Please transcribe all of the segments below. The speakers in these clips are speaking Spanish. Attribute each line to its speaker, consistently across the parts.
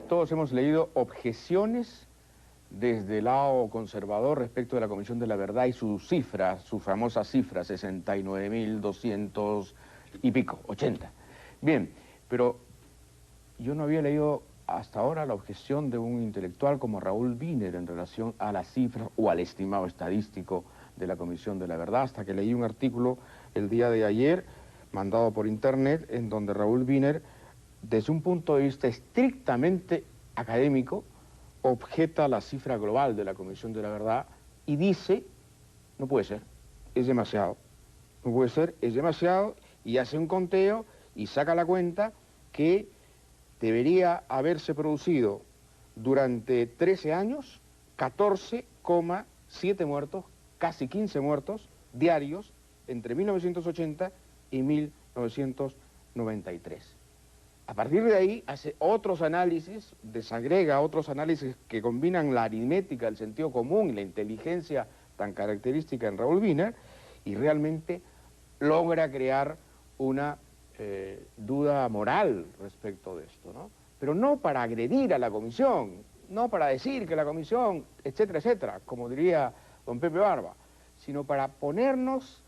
Speaker 1: todos hemos leído objeciones desde el lado conservador respecto de la Comisión de la Verdad y sus cifras, su famosa cifra, 69.200 y pico, 80. Bien, pero yo no había leído hasta ahora la objeción de un intelectual como Raúl Wiener en relación a las cifras o al estimado estadístico de la Comisión de la Verdad, hasta que leí un artículo el día de ayer, mandado por internet, en donde Raúl Wiener, desde un punto de vista estrictamente académico, objeta la cifra global de la Comisión de la Verdad y dice, no puede ser, es demasiado. No puede ser, es demasiado, y hace un conteo y saca la cuenta que debería haberse producido durante 13 años 14,7 muertos, casi 15 muertos diarios entre 1980 y 1993. A partir de ahí hace otros análisis, desagrega otros análisis que combinan la aritmética, el sentido común y la inteligencia tan característica en Raúl Wiener, y realmente logra crear una duda moral respecto de esto, ¿no? Pero no para agredir a la comisión, no para decir que la comisión, etcétera, etcétera, como diría don Pepe Barba, sino para ponernos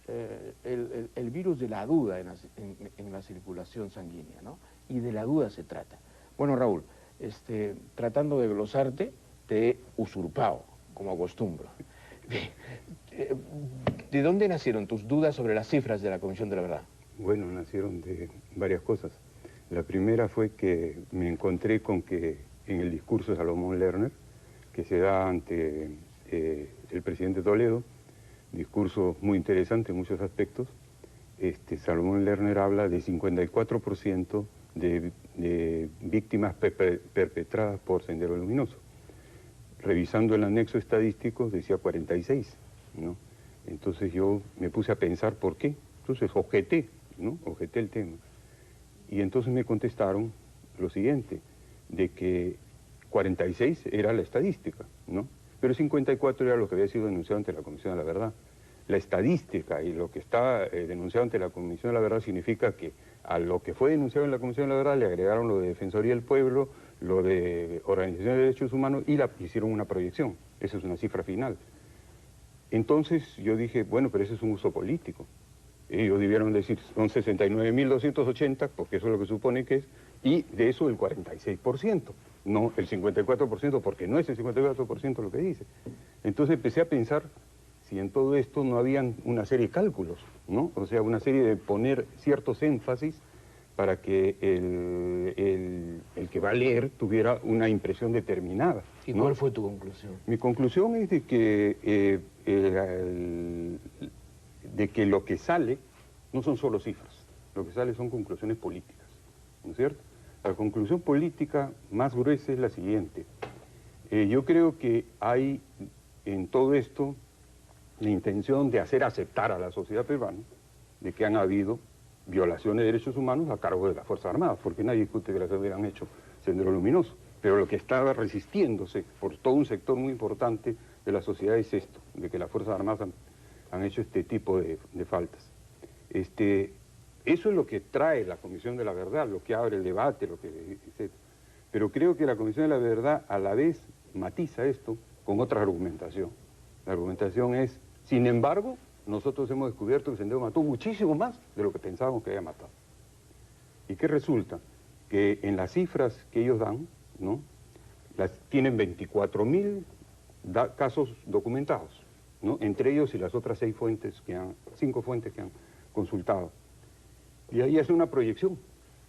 Speaker 1: el virus de la duda en la circulación sanguínea, ¿no? Y de la duda se trata. Bueno, Raúl, tratando de glosarte, te he usurpado, como acostumbro. ¿De dónde nacieron tus dudas sobre las cifras de la Comisión de la Verdad?
Speaker 2: Bueno, nacieron de varias cosas. La primera fue que me encontré con que en el discurso de Salomón Lerner, que se da ante el presidente Toledo, discurso muy interesante en muchos aspectos, Salomón Lerner habla de 54% de víctimas perpetradas por Sendero Luminoso. Revisando el anexo estadístico decía 46, ¿no? Entonces yo me puse a pensar por qué. Entonces objeté, ¿no? Objeté el tema. Y entonces me contestaron lo siguiente, de que 46 era la estadística, ¿no? Pero 54 era lo que había sido denunciado ante la Comisión de la Verdad. La estadística y lo que está denunciado ante la Comisión de la Verdad significa que a lo que fue denunciado en la Comisión de la Verdad le agregaron lo de Defensoría del Pueblo, lo de Organización de Derechos Humanos y hicieron una proyección. Esa es una cifra final. Entonces yo dije, bueno, pero ese es un uso político. Ellos debieron decir, son 69.280, porque eso es lo que supone que es, y de eso el 46%, no el 54%, porque no es el 54% lo que dice. Entonces empecé a pensar si en todo esto no habían una serie de cálculos, ¿no? O sea, una serie de poner ciertos énfasis para que el que va a leer tuviera una impresión determinada,
Speaker 1: ¿Y
Speaker 2: ¿no?
Speaker 1: cuál fue tu conclusión?
Speaker 2: Mi conclusión es de que lo que sale no son solo cifras, lo que sale son conclusiones políticas, ¿no es cierto? La conclusión política más gruesa es la siguiente. Yo creo que hay en todo esto la intención de hacer aceptar a la sociedad peruana de que han habido violaciones de derechos humanos a cargo de las Fuerzas Armadas, porque nadie discute que las hubieran hecho Sendero Luminoso, pero lo que estaba resistiéndose por todo un sector muy importante de la sociedad es esto, de que las Fuerzas Armadas han hecho este tipo de faltas. Eso es lo que trae la Comisión de la Verdad, lo que abre el debate, etc. Pero creo que la Comisión de la Verdad a la vez matiza esto con otra argumentación. La argumentación es, sin embargo, nosotros hemos descubierto que Sendero mató muchísimo más de lo que pensábamos que había matado. ¿Y qué resulta? Que en las cifras que ellos dan, ¿no? Tienen 24.000 casos documentados, ¿no? Entre ellos y las otras 5 fuentes que han consultado. Y ahí hace una proyección.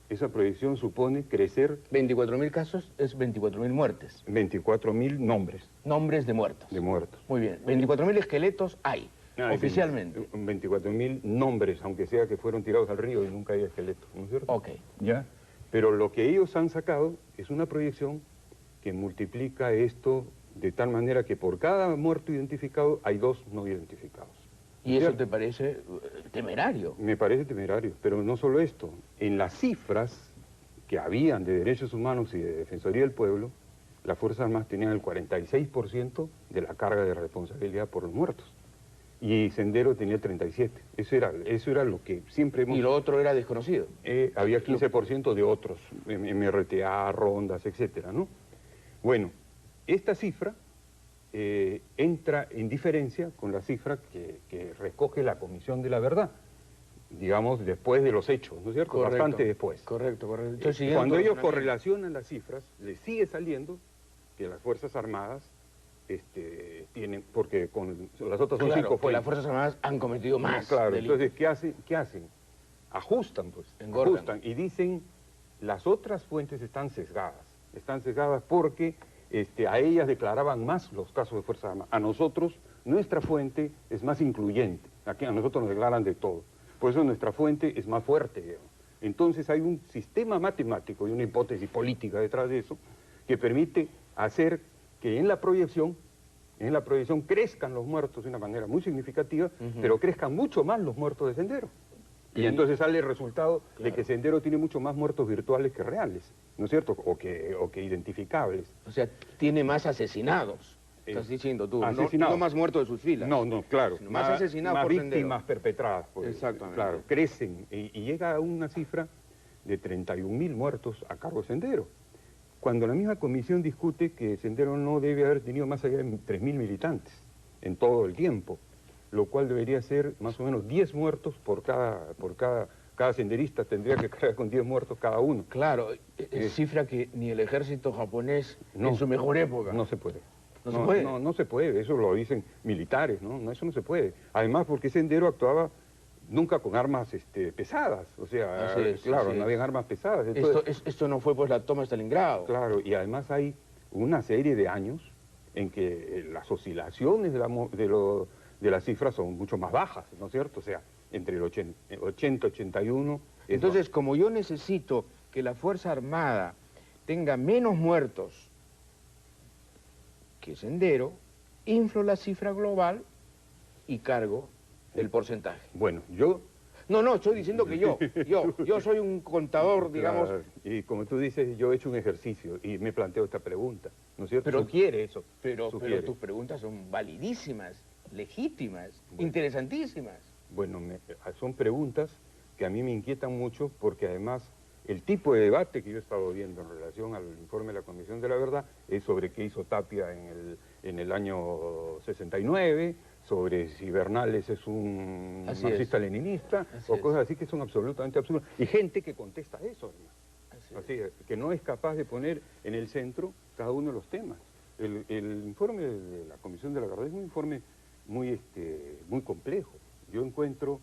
Speaker 2: Esa proyección supone crecer...
Speaker 1: 24.000 casos es 24.000 muertes.
Speaker 2: 24.000 nombres.
Speaker 1: Nombres de muertos.
Speaker 2: De muertos.
Speaker 1: Muy bien. 24.000 esqueletos hay, oficialmente.
Speaker 2: 24.000 nombres, aunque sea que fueron tirados al río y nunca hay esqueletos, ¿no es cierto?
Speaker 1: Ok.
Speaker 2: ¿Ya? Pero lo que ellos han sacado es una proyección que multiplica esto de tal manera que por cada muerto identificado hay 2 no identificados.
Speaker 1: ¿Y eso te parece temerario?
Speaker 2: Me parece temerario, pero no solo esto. En las cifras que habían de derechos humanos y de Defensoría del Pueblo, las Fuerzas Armadas tenían el 46% de la carga de responsabilidad por los muertos. y Sendero tenía 37. Eso era lo que siempre hemos...
Speaker 1: Y lo otro era desconocido.
Speaker 2: Había 15% de otros, MRTA, rondas, etcétera, ¿no? Bueno, esta cifra entra en diferencia con la cifra que recoge la Comisión de la Verdad, digamos, después de los hechos, ¿no es cierto?
Speaker 1: Correcto,
Speaker 2: bastante después.
Speaker 1: Correcto. Entonces,
Speaker 2: cuando ellos correlacionan las cifras, les sigue saliendo que las Fuerzas Armadas tienen, porque con las otras son 5 fuentes.
Speaker 1: Las Fuerzas Armadas han cometido más
Speaker 2: Claro,
Speaker 1: delitos.
Speaker 2: entonces, ¿qué hacen? Ajustan, pues.
Speaker 1: Engordan.
Speaker 2: Ajustan y dicen, las otras fuentes están sesgadas. Están sesgadas porque a ellas declaraban más los casos de Fuerzas Armadas. A nosotros, nuestra fuente es más incluyente. Aquí a nosotros nos declaran de todo. Por eso nuestra fuente es más fuerte, digamos. Entonces hay un sistema matemático y una hipótesis política detrás de eso que permite hacer que en la proyección crezcan los muertos de una manera muy significativa, pero crezcan mucho más los muertos de Sendero. Y entonces sale el resultado de que Sendero tiene mucho más muertos virtuales que reales, ¿no es cierto? O que identificables.
Speaker 1: O sea, tiene más asesinados, estás diciendo tú. No más muertos de sus filas.
Speaker 2: No, claro.
Speaker 1: Más asesinados por Sendero.
Speaker 2: Más víctimas perpetradas.
Speaker 1: Exactamente.
Speaker 2: Claro, crecen y llega a una cifra de 31.000 muertos a cargo de Sendero. Cuando la misma comisión discute que Sendero no debe haber tenido más allá de 3.000 militantes en todo el tiempo, lo cual debería ser más o menos 10 muertos por cada senderista, tendría que cargar con 10 muertos cada uno.
Speaker 1: Claro, cifra que ni el ejército japonés en su mejor época.
Speaker 2: No se puede.
Speaker 1: ¿No se puede?
Speaker 2: No se puede, eso lo dicen militares, ¿no? Eso no se puede. Además, porque Sendero actuaba nunca con armas pesadas, o sea, no habían armas pesadas. Entonces,
Speaker 1: esto no fue pues la toma de Stalingrado.
Speaker 2: Claro, y además hay una serie de años en que las oscilaciones de las cifras son mucho más bajas, ¿no es cierto? O sea, entre el 80 y 81...
Speaker 1: Entonces, como yo necesito que la Fuerza Armada tenga menos muertos que Sendero, inflo la cifra global y cargo el porcentaje.
Speaker 2: Bueno, yo...
Speaker 1: No, estoy diciendo que yo soy un contador, digamos...
Speaker 2: Claro, y como tú dices, yo he hecho un ejercicio y me planteo esta pregunta, ¿no es cierto?
Speaker 1: Pero
Speaker 2: sugiere eso.
Speaker 1: Pero tus preguntas son validísimas, legítimas, interesantísimas.
Speaker 2: Bueno, son preguntas que a mí me inquietan mucho porque además el tipo de debate que yo he estado viendo en relación al informe de la Comisión de la Verdad es sobre qué hizo Tapia en el año 69, sobre si Bernales es un marxista-leninista, o cosas así que son absolutamente absurdas. Y gente que contesta eso, así, que no es capaz de poner en el centro cada uno de los temas. El informe de la Comisión de la Verdad es un informe muy complejo. Yo encuentro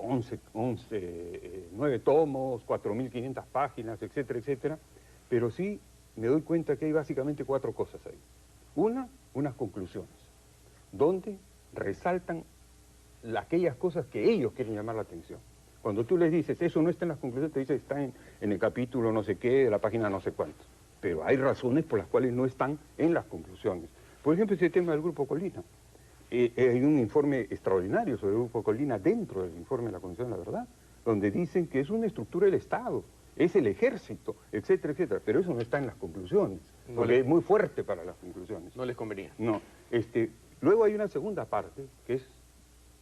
Speaker 2: 9 tomos, 4.500 páginas, etcétera, etcétera, pero sí me doy cuenta que hay básicamente 4 cosas ahí. Unas conclusiones, donde resaltan aquellas cosas que ellos quieren llamar la atención. Cuando tú les dices, eso no está en las conclusiones, te dicen, está en el capítulo no sé qué, de la página no sé cuánto. Pero hay razones por las cuales no están en las conclusiones. Por ejemplo, ese tema del Grupo Colina. Hay un informe extraordinario sobre el Grupo Colina dentro del informe de la Comisión de la Verdad, donde dicen que es una estructura del Estado, es el ejército, etcétera, etcétera. Pero eso no está en las conclusiones, porque es muy fuerte para las conclusiones.
Speaker 1: No les convenía.
Speaker 2: No. Luego hay una segunda parte, que es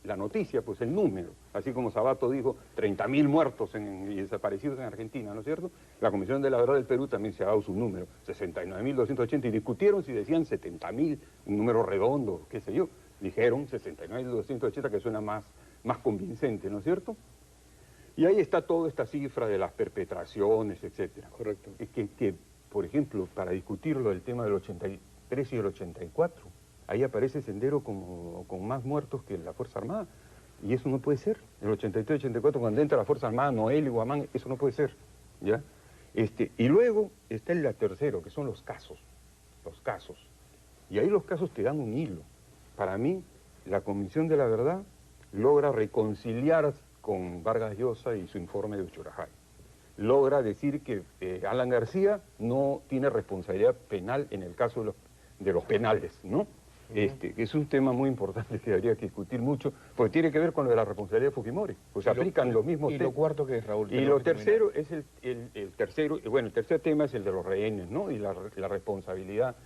Speaker 2: la noticia, pues el número. Así como Sabato dijo, 30.000 muertos y desaparecidos en Argentina, ¿no es cierto? La Comisión de la Verdad del Perú también se ha dado su número, 69.280, y discutieron si decían 70.000, un número redondo, qué sé yo. Dijeron 69.280, que suena más convincente, ¿no es cierto? Y ahí está toda esta cifra de las perpetraciones, etcétera.
Speaker 1: Correcto.
Speaker 2: Que, por ejemplo, para discutirlo el tema del 83 y el 84, ahí aparece Sendero con más muertos que la Fuerza Armada. Y eso no puede ser. El 83 y 84, cuando entra la Fuerza Armada, Noel y Guamán, eso no puede ser. ¿Ya? Y luego está el tercero, que son los casos. Los casos. Y ahí los casos te dan un hilo. Para mí, la Comisión de la Verdad logra reconciliar con Vargas Llosa y su informe de Uchurajay. Logra decir que Alan García no tiene responsabilidad penal en el caso de los penales, ¿no? Es un tema muy importante que habría que discutir mucho, porque tiene que ver con lo de la responsabilidad de Fujimori. Pues se aplican los mismos temas.
Speaker 1: ¿Y lo cuarto qué es, Raúl?
Speaker 2: Y lo tercero es el tercer tema es el de los rehenes, ¿no? Y la responsabilidad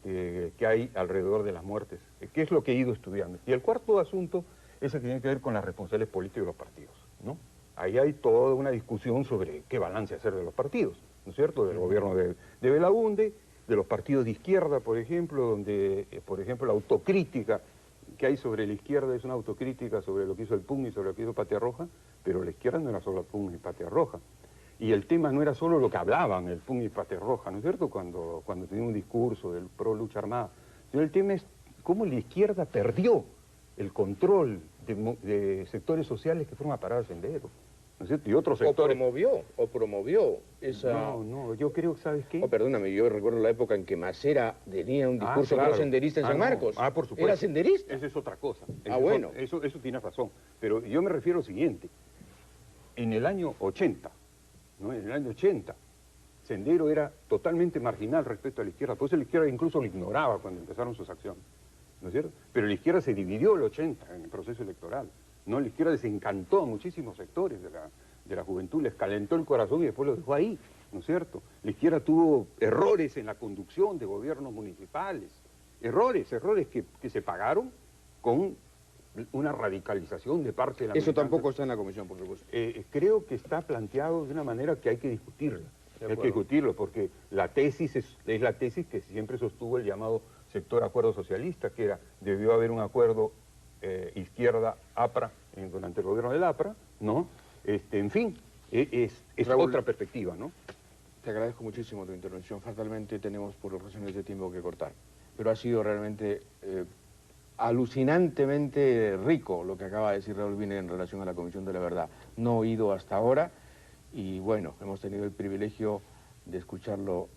Speaker 2: que hay alrededor de las muertes, que es lo que he ido estudiando. Y el cuarto asunto es el que tiene que ver con las responsabilidades políticas de los partidos, ¿no? Ahí hay toda una discusión sobre qué balance hacer de los partidos, ¿no es cierto? Del gobierno de Belaúnde, de los partidos de izquierda, por ejemplo, donde, por ejemplo, la autocrítica que hay sobre la izquierda es una autocrítica sobre lo que hizo el PUN y sobre lo que hizo Patria Roja, pero la izquierda no era solo el PUN y Patria Roja. Y el tema no era solo lo que hablaban el PUN y Patria Roja, ¿no es cierto?, cuando tenían un discurso del pro lucha armada, sino el tema es cómo la izquierda perdió el control de sectores sociales que fueron a parar al Sendero, ¿no es cierto? Y otros sectores...
Speaker 1: O promovió esa...
Speaker 2: No, yo creo, ¿sabes qué?
Speaker 1: Oh, perdóname, yo recuerdo la época en que Macera tenía un discurso
Speaker 2: claro.
Speaker 1: pro-senderista en San Marcos.
Speaker 2: Por supuesto.
Speaker 1: Era senderista.
Speaker 2: Esa es otra cosa.
Speaker 1: Bueno.
Speaker 2: Eso tiene razón. Pero yo me refiero a lo siguiente. En el año 80, ¿no? En el año 80, Sendero era totalmente marginal respecto a la izquierda. Por eso la izquierda incluso lo ignoraba cuando empezaron sus acciones, ¿no es cierto? Pero la izquierda se dividió el 80 en el proceso electoral, ¿no? La izquierda desencantó a muchísimos sectores de la juventud, les calentó el corazón y después los dejó ahí, ¿no es cierto? La izquierda tuvo errores en la conducción de gobiernos municipales, errores que se pagaron con una radicalización de parte de la
Speaker 1: Eso
Speaker 2: militancia.
Speaker 1: tampoco está en la comisión, por supuesto.
Speaker 2: Creo que está planteado de una manera que hay que discutirla. Hay que discutirlo porque la tesis es la tesis que siempre sostuvo el llamado sector acuerdo socialista, que era, debió haber un acuerdo izquierda-APRA durante el gobierno del APRA, ¿no? En fin, es
Speaker 1: Raúl,
Speaker 2: otra perspectiva, ¿no?
Speaker 1: Te agradezco muchísimo tu intervención. Fatalmente tenemos por razones de tiempo que cortar. Pero ha sido realmente alucinantemente rico lo que acaba de decir Raúl Wiener en relación a la Comisión de la Verdad. No oído hasta ahora y bueno, hemos tenido el privilegio de escucharlo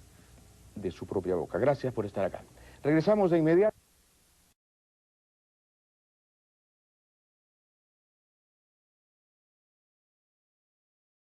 Speaker 1: de su propia boca. Gracias por estar acá. Regresamos de inmediato.